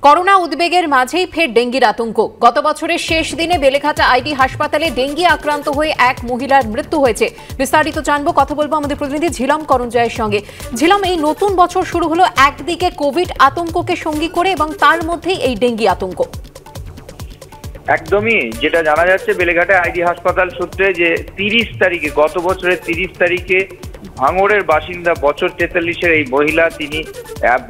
Corona উদ্বেগের মাঝেই ফের ডেঙ্গির আতঙ্ক। গত বছরের শেষ দিনে বেলেঘাটা আইডি হাসপাতালে ডেঙ্গি আক্রান্ত হয়ে এক মহিলার মৃত্যু হয়েছে। বিস্তারিত জানবো, কথা বলবো আমাদের প্রতিনিধি ঝিলম করঞ্জয়ের সঙ্গে। ঝিলম, এই নতুন বছর শুরু হলো একদিকে কোভিড আতঙ্ককে সঙ্গী করে এবং তার মধ্যেই এই ডেঙ্গি আতঙ্ক। একদমই, যেটা জানা যাচ্ছে বেলেঘাটা আইডি হাসপাতাল সূত্রে যে 30 তারিখে, গত বছরের 30 তারিখে ভাঙড়ের বাসিন্দা বছর 43-এর এই মহিলা, তিনি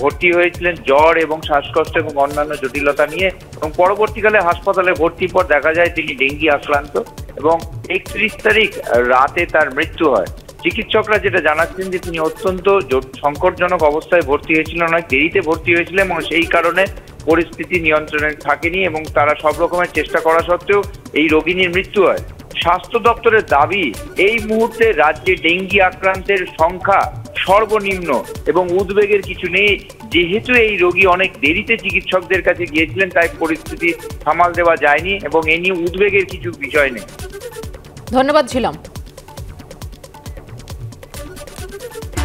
ভর্তি হয়েছিলেন জ্বর এবং শ্বাসকষ্ট এবং অন্যান্য জটিলতা নিয়ে, এবং পরবর্তীকালে হাসপাতালে ভর্তির পর দেখা যায় তিনি ডেঙ্গি আক্রান্ত এবং 31 তারিখ রাতে তার মৃত্যু হয়। চিকিৎসকরা যেটা জানাচ্ছেন যে তিনি অত্যন্ত সংকটজনক অবস্থায় ভর্তি হয়েছিলেন, অনেক দেরিতে ভর্তি হয়েছিলেন এবং সেই কারণে পরিস্থিতি নিয়ন্ত্রণে থাকেনি এবং তারা সব রকমের চেষ্টা করা সত্ত্বেও এই রোগিনীর মৃত্যু হয়। স্বাস্থ্য দপ্তরের দাবি, এই মুহূর্তে রাজ্যে ডেঙ্গি আক্রান্তের সংখ্যা সর্বনিম্ন এবং উদ্বেগের কিছু নেই। যেহেতু এই রোগী অনেক দেরিতে চিকিৎসকদের কাছে গিয়েছিলেন, তাই পরিস্থিতি সামাল দেওয়া যায়নি এবং এ নিয়ে উদ্বেগের কিছু বিষয় নেই। ধন্যবাদ ঝিলম।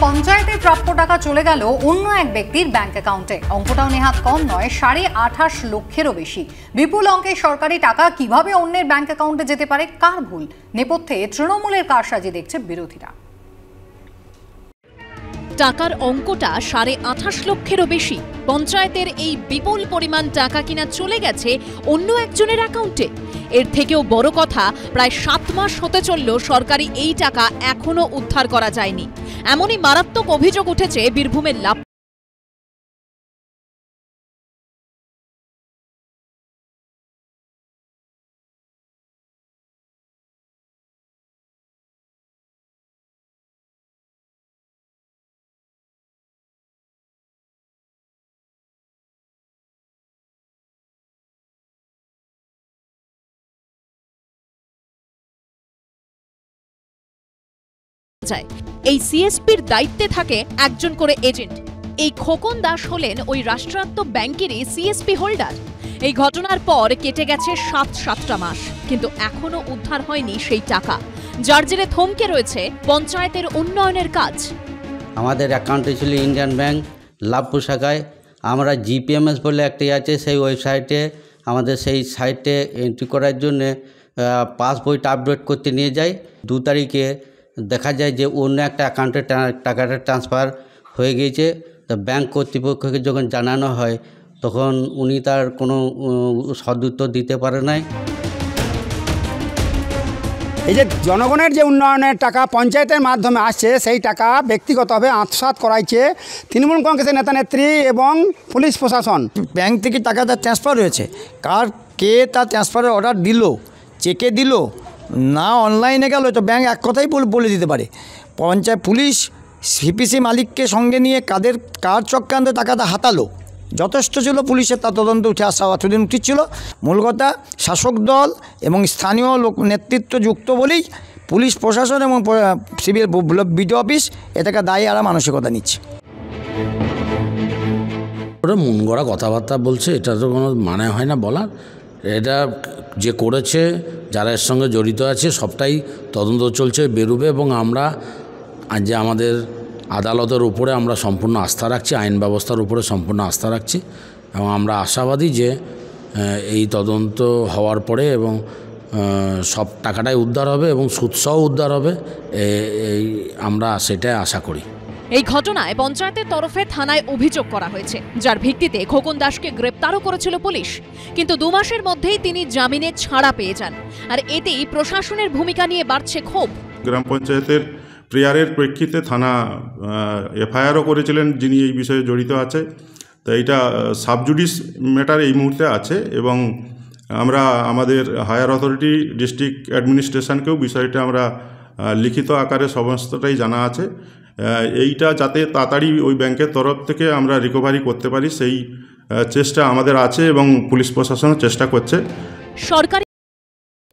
পঞ্চায়েতের প্রাপ্য টাকা চলে গেল অন্য এক ব্যক্তির ব্যাংক অ্যাকাউন্টে। অঙ্কটাও নেহাত কম নয়, 28.5 লক্ষেরও বেশি। বিপুল অঙ্কের সরকারি টাকা কিভাবে অন্যের ব্যাংক অ্যাকাউন্টে যেতে পারে, কার ভুল? নেপথ্যে তৃণমূলের কারসাজি দেখছে বিরোধীরা। টাকার অঙ্কটা 28.5 লক্ষেরও বেশি। পঞ্চায়েতের এই বিপুল পরিমাণ টাকা কিনা চলে গেছে অন্য একজনের অ্যাকাউন্টে। এর থেকেও বড় কথা, প্রায় 7 মাস হতে চলল সরকারি এই টাকা এখনো উদ্ধার করা যায়নি। এমনই মারাত্মক অভিযোগ উঠেছে বীরভূমের লাভ। এই সিএসপির দায়িত্বে থাকে একজন করে এজেন্ট। এই খোকন দাস হলেন ওই রাষ্ট্রায়ত্ত ব্যাংকেরই সিএসপি হোল্ডার। এই ঘটনার পর কেটে গেছে 7টা মাস, কিন্তু এখনো উদ্ধার হয়নি সেই টাকা, যার জেরে থমকে রয়েছে পঞ্চায়েতের উন্নয়নের কাজ। আমাদের অ্যাকাউন্টে ছিল ইন্ডিয়ান ব্যাংক লাভপুর শাখায়। আমরা জিপিএমএস বলে একটি আছে, সেই ওয়েবসাইটে আমাদের সেই সাইটে এন্ট্রি করার জন্য পাসবইটা আপডেট করতে নিয়ে যাই। 2 তারিখে দেখা যায় যে অন্য একটা অ্যাকাউন্টে টাকাটা ট্রান্সফার হয়ে গিয়েছে। তো ব্যাংক কর্তৃপক্ষকে যখন জানানো হয়, তখন উনি তার কোনো সদুত্তর দিতে পারে নাই। এই যে জনগণের যে উন্নয়নের টাকা পঞ্চায়েতের মাধ্যমে আসছে, সেই টাকা ব্যক্তিগতভাবে আত্মসাৎ করাইছে তৃণমূল কংগ্রেসের নেতানেত্রী এবং পুলিশ প্রশাসন। ব্যাংক থেকে টাকাটা ট্রান্সফার হয়েছে, কে তার ট্রান্সফারের অর্ডার দিল, চেকে দিল না অনলাইনে গেল, তো ব্যাংক এক কথাই বলে দিতে পারে। পঞ্চায়েত পুলিশ সিপিসি মালিককে সঙ্গে নিয়ে কার চক্রান্তে টাকাটা হাতালো যথেষ্ট ছিল। পুলিশের তা তদন্ত উঠে আসা এতদিন উচিত ছিল। মূল কথা, শাসক দল এবং স্থানীয় নেতৃত্ব যুক্ত বলেই পুলিশ প্রশাসন এবং সিভিল বিডিও অফিস এটাকে দায়ী আর মানসিকতা নিচ্ছে। ওরা মন গড়া কথাবার্তা বলছে, এটা তো কোনো মানে হয় না বলার। এটা যে করেছে, যারা এর সঙ্গে জড়িত আছে, সবটাই তদন্ত চলছে, বেরোবে। এবং আমরা যে আমাদের আদালতের উপরে আমরা সম্পূর্ণ আস্থা রাখছি, আইন ব্যবস্থার উপরে সম্পূর্ণ আস্থা রাখছি এবং আমরা আশাবাদী যে এই তদন্ত হওয়ার পরে এবং সব টাকাটাই উদ্ধার হবে এবং সুদসহ উদ্ধার হবে, এই আমরা সেটাই আশা করি। এই ঘটনায় পঞ্চায়েতের তরফে থানায় অভিযোগ করা হয়েছে, যার ভিত্তিতে খোকন দাসকে গ্রেপ্তারও করেছিল পুলিশ। কিন্তু 2 মাসের মধ্যেই তিনি জামিনে ছাড়া পেয়ে যান, আর এতেই প্রশাসনের ভূমিকা নিয়ে বাড়ছে ক্ষোভ। গ্রাম পঞ্চায়েতের প্রেয়ারের প্রেক্ষিতে থানা এফআইআরও করেছিলেন যিনি এই বিষয়ে জড়িত আছে। তো এইটা সাবজুডিস ম্যাটার এই মুহূর্তে আছে এবং আমরা আমাদের হায়ার অথরিটি ডিস্ট্রিক্ট অ্যাডমিনিস্ট্রেশনকেও বিষয়টা আমরা লিখিত আকারে সমস্তটাই জানা আছে। এইটা যাতে তাড়াতাড়ি ওই ব্যাংকের তরফ থেকে আমরা রিকভারি করতে পারি, সেই চেষ্টা আমাদের আছে এবং পুলিশ প্রশাসনও চেষ্টা করছে। সরকারি